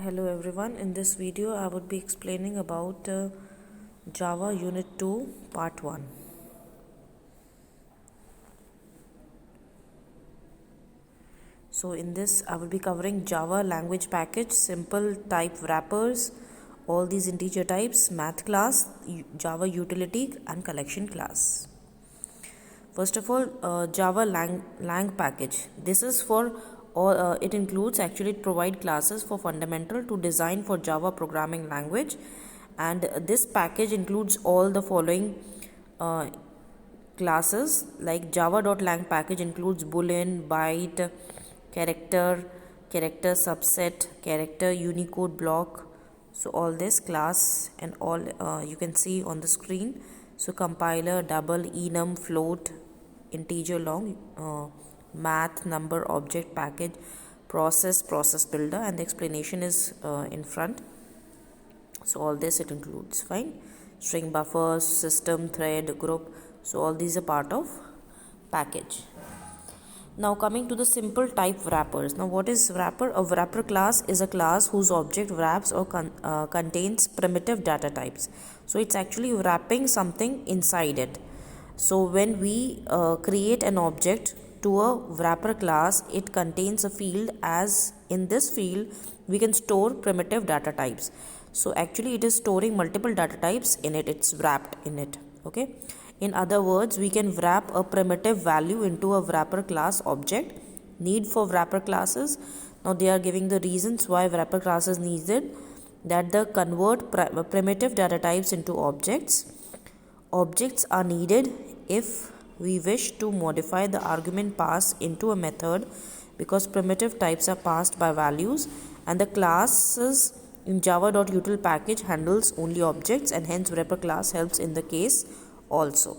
Hello everyone, in this video I would be explaining about Java Unit 2 Part 1. So in this I will be covering Java language package, simple type wrappers, all these integer types, math class, Java utility and collection class. First of all, Java lang package. This is for it includes it provide classes for fundamental to design for Java programming language, and this package includes all the following classes like java.lang package includes boolean, byte, character subset, character unicode block. So all this class and all you can see on the screen. So compiler, double, enum, float, integer, long, math, number, object, package, process builder, and the explanation is in front. So all this it includes. Fine. String buffers, system, thread, group. So all these are part of package. Now coming to the simple type wrappers. Now what is wrapper? A wrapper class is a class whose object wraps or contains primitive data types. So it's actually wrapping something inside it. So when we create an object to a wrapper class, it contains a field, as in this field we can store primitive data types. So actually it is storing multiple data types in it, it's wrapped in it. Okay. In other words, we can wrap a primitive value into a wrapper class object. Need for wrapper classes. Now they are giving the reasons why wrapper class is needed. That they convert primitive data types into objects. Objects are needed if we wish to modify the argument passed into a method, because primitive types are passed by values, and the classes in java.util package handles only objects, and hence wrapper class helps in the case also.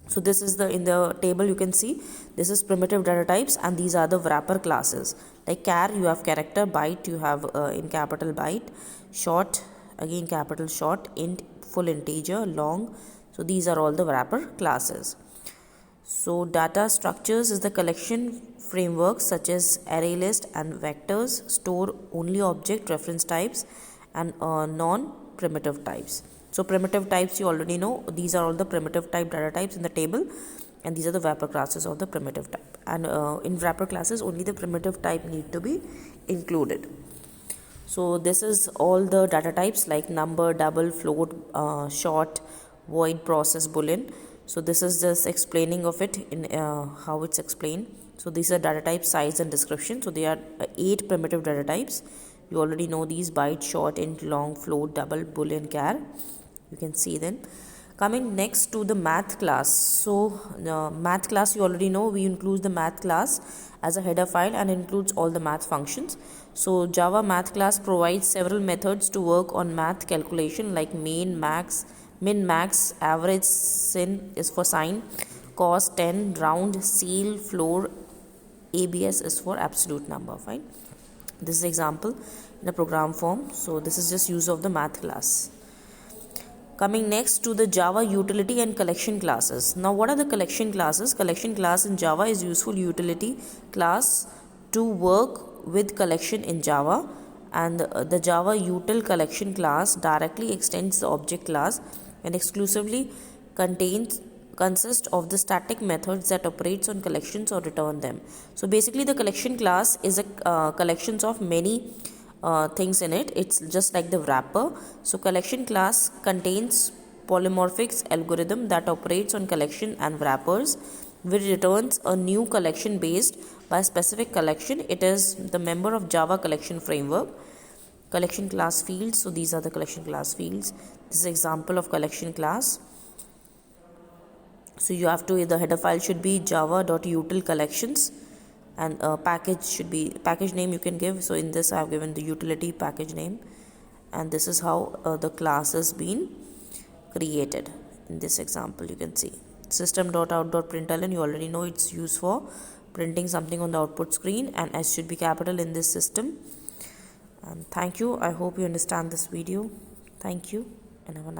So this is in the table you can see this is primitive data types, and these are the wrapper classes. Like char, you have character, byte you have in capital byte, short again capital short, int full integer, long. So these are all the wrapper classes. So data structures is the collection frameworks such as array list and vectors store only object reference types and non-primitive types. So primitive types you already know, these are all the primitive type data types in the table, and these are the wrapper classes of the primitive type. And in wrapper classes only the primitive type need to be included. So this is all the data types like number, double, float, short, void, process, boolean. So this is just explaining of it in how it's explained. So these are data type, size and description. So there are 8 primitive data types. You already know these: byte, short, int, long, float, double, boolean, char. You can see them. Coming next to the math class. So math class you already know, we include the math class as a header file and includes all the math functions. So Java math class provides several methods to work on math calculation like min, max, average, sin is for sign, cos, 10, round, seal, floor, abs is for absolute number. Fine. This is example in a program form. So this is just use of the math class. Coming next to the Java utility and collection classes. Now what are the collection classes? Collection class in Java is useful utility class to work with collection in Java, and the Java util collection class directly extends the object class and exclusively consists of the static methods that operates on collections or return them. So basically the collection class is a collections of many things in it. It's just like the wrapper. So collection class contains polymorphic algorithm that operates on collection and wrappers, which returns a new collection based by a specific collection. It is the member of Java collection framework. Collection class fields. So these are the collection class fields. This is example of collection class. So you have to, the header file should be java.util collections, and package should be package name you can give. So in this I have given the utility package name, and this is how the class has been created. In this example you can see system.out.println, you already know it's used for printing something on the output screen, and S should be capital in this system. And thank you. I hope you understand this video. Thank you and have a nice